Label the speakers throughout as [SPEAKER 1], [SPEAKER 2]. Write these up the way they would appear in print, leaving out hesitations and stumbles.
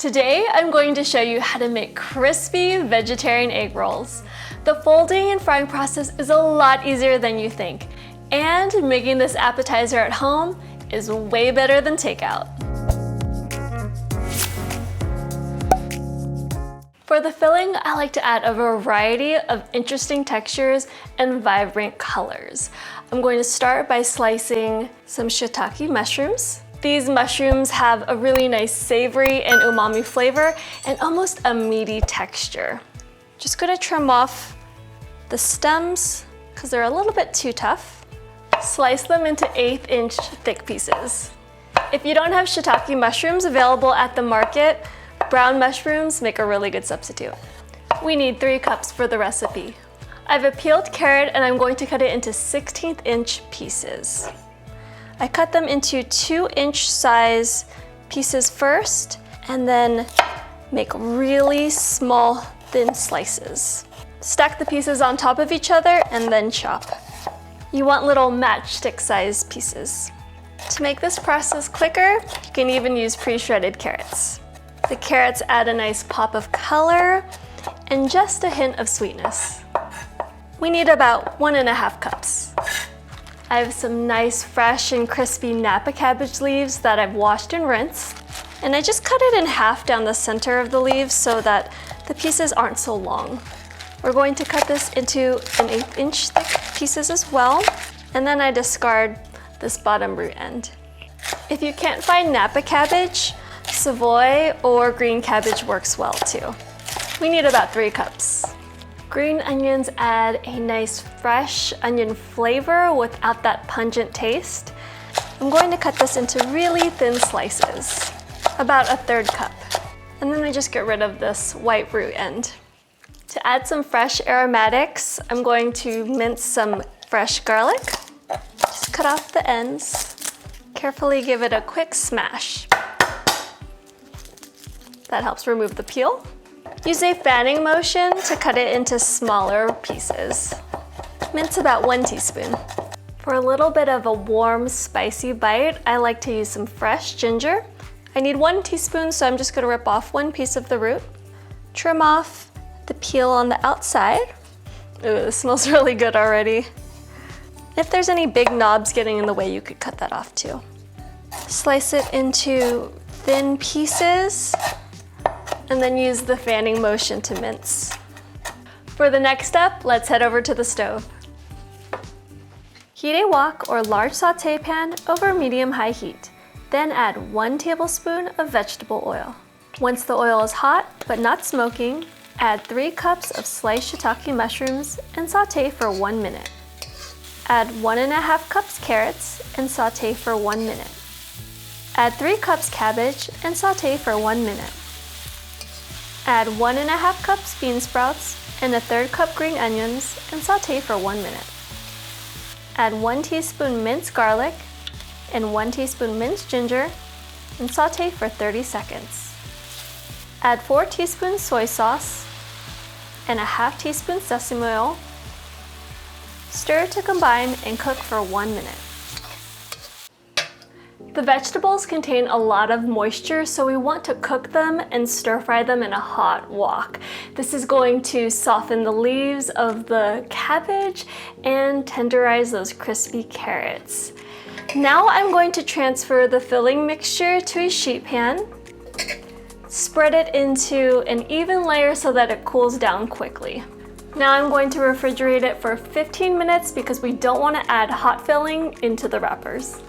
[SPEAKER 1] Today, I'm going to show you how to make crispy vegetarian egg rolls. The folding and frying process is a lot easier than you think, and making this appetizer at home is way better than takeout. For the filling, I like to add a variety of interesting textures and vibrant colors. I'm going to start by slicing some shiitake mushrooms. These mushrooms have a really nice savory and umami flavor and almost a meaty texture. Just gonna trim off the stems because they're a little bit too tough. Slice them into 1/8-inch thick pieces. If you don't have shiitake mushrooms available at the market, brown mushrooms make a really good substitute. We need 3 cups for the recipe. I have a peeled carrot and I'm going to cut it into 1/16-inch pieces. I cut them into 2-inch size pieces first and then make really small, thin slices. Stack the pieces on top of each other and then chop. You want little matchstick size pieces. To make this process quicker, you can even use pre-shredded carrots. The carrots add a nice pop of color and just a hint of sweetness. We need about 1.5 cups. I have some nice fresh and crispy napa cabbage leaves that I've washed and rinsed. And I just cut it in half down the center of the leaves so that the pieces aren't so long. We're going to cut this into 1/8-inch thick pieces as well. And then I discard this bottom root end. If you can't find napa cabbage, Savoy or green cabbage works well too. We need about 3 cups. Green onions add a nice fresh onion flavor without that pungent taste. I'm going to cut this into really thin slices, about 1/3 cup. And then I just get rid of this white root end. To add some fresh aromatics, I'm going to mince some fresh garlic. Just cut off the ends. Carefully give it a quick smash. That helps remove the peel. Use a fanning motion to cut it into smaller pieces. Mince about 1 teaspoon. For a little bit of a warm, spicy bite, I like to use some fresh ginger. I need 1 teaspoon, so I'm just gonna rip off 1 piece of the root. Trim off the peel on the outside. Ooh, this smells really good already. If there's any big knobs getting in the way, you could cut that off too. Slice it into thin pieces, and then use the fanning motion to mince. For the next step, let's head over to the stove. Heat a wok or large saute pan over medium-high heat. Then add 1 tablespoon of vegetable oil. Once the oil is hot but not smoking, add 3 cups of sliced shiitake mushrooms and saute for 1 minute. Add 1.5 cups carrots and saute for 1 minute. Add 3 cups cabbage and saute for 1 minute. Add 1.5 cups bean sprouts and 1/3 cup green onions and saute for 1 minute. Add 1 teaspoon minced garlic and 1 teaspoon minced ginger and saute for 30 seconds. Add 4 teaspoons soy sauce and 1/2 teaspoon sesame oil. Stir to combine and cook for 1 minute. The vegetables contain a lot of moisture, so we want to cook them and stir fry them in a hot wok. This is going to soften the leaves of the cabbage and tenderize those crispy carrots. Now I'm going to transfer the filling mixture to a sheet pan. Spread it into an even layer so that it cools down quickly. Now I'm going to refrigerate it for 15 minutes because we don't want to add hot filling into the wrappers.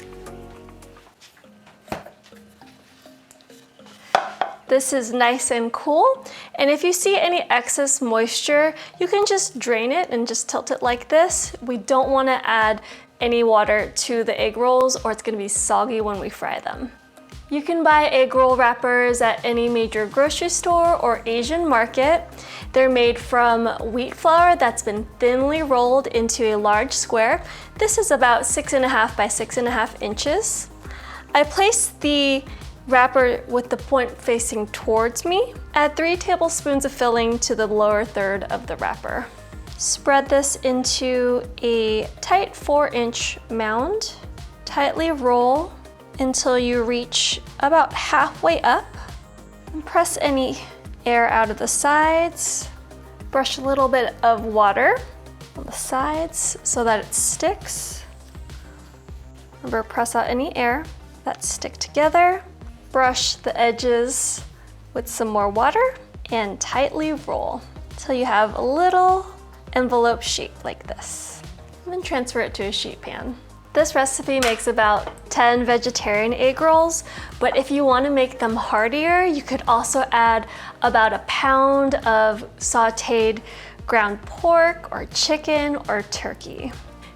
[SPEAKER 1] This is nice and cool, and if you see any excess moisture, you can just drain it and just tilt it like this. We don't want to add any water to the egg rolls or it's going to be soggy when we fry them. You can buy egg roll wrappers at any major grocery store or Asian market. They're made from wheat flour that's been thinly rolled into a large square. This is about 6.5 by 6.5 inches. I place the wrapper with the point facing towards me. Add 3 tablespoons of filling to the lower third of the wrapper. Spread this into a tight 4-inch mound. Tightly roll until you reach about halfway up. And press any air out of the sides. Brush a little bit of water on the sides so that it sticks. Remember, press out any air that stick together. Brush the edges with some more water and tightly roll until you have a little envelope shape like this. And then transfer it to a sheet pan. This recipe makes about 10 vegetarian egg rolls, but if you want to make them heartier, you could also add about a pound of sauteed ground pork or chicken or turkey.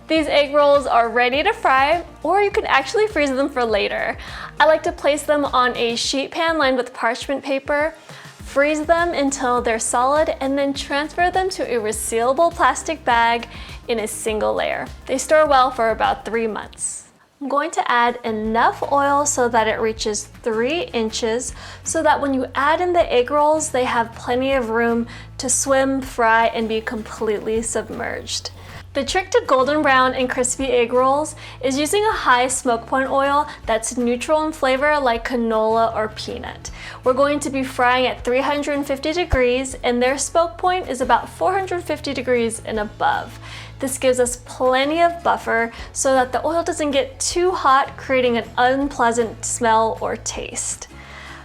[SPEAKER 1] These egg rolls are ready to fry, or you can actually freeze them for later. I like to place them on a sheet pan lined with parchment paper, freeze them until they're solid, and then transfer them to a resealable plastic bag in a single layer. They store well for about 3 months. I'm going to add enough oil so that it reaches 3 inches so that when you add in the egg rolls, they have plenty of room to swim, fry, and be completely submerged. The trick to golden brown and crispy egg rolls is using a high smoke point oil that's neutral in flavor like canola or peanut. We're going to be frying at 350 degrees and their smoke point is about 450 degrees and above. This gives us plenty of buffer so that the oil doesn't get too hot, creating an unpleasant smell or taste.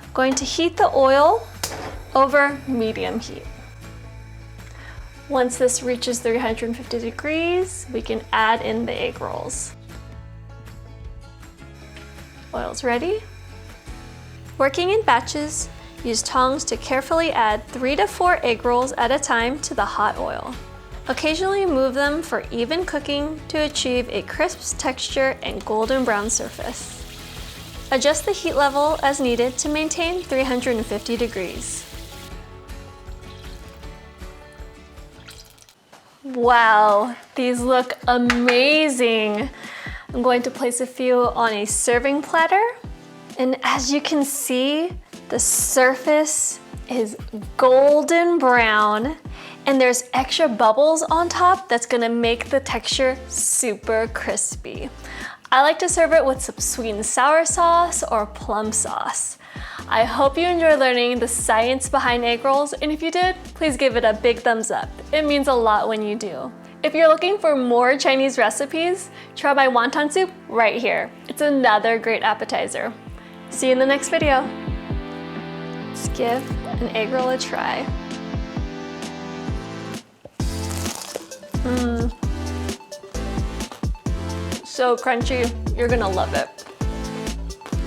[SPEAKER 1] I'm going to heat the oil over medium heat. Once this reaches 350 degrees, we can add in the egg rolls. Oil's ready. Working in batches, use tongs to carefully add 3 to 4 egg rolls at a time to the hot oil. Occasionally move them for even cooking to achieve a crisp texture and golden brown surface. Adjust the heat level as needed to maintain 350 degrees. Wow, these look amazing. I'm going to place a few on a serving platter. And as you can see, the surface is golden brown and there's extra bubbles on top that's gonna make the texture super crispy. I like to serve it with some sweet and sour sauce or plum sauce. I hope you enjoyed learning the science behind egg rolls, and if you did, please give it a big thumbs up. It means a lot when you do. If you're looking for more Chinese recipes, try my wonton soup right here. It's another great appetizer. See you in the next video. Let's give an egg roll a try. So crunchy, you're gonna love it.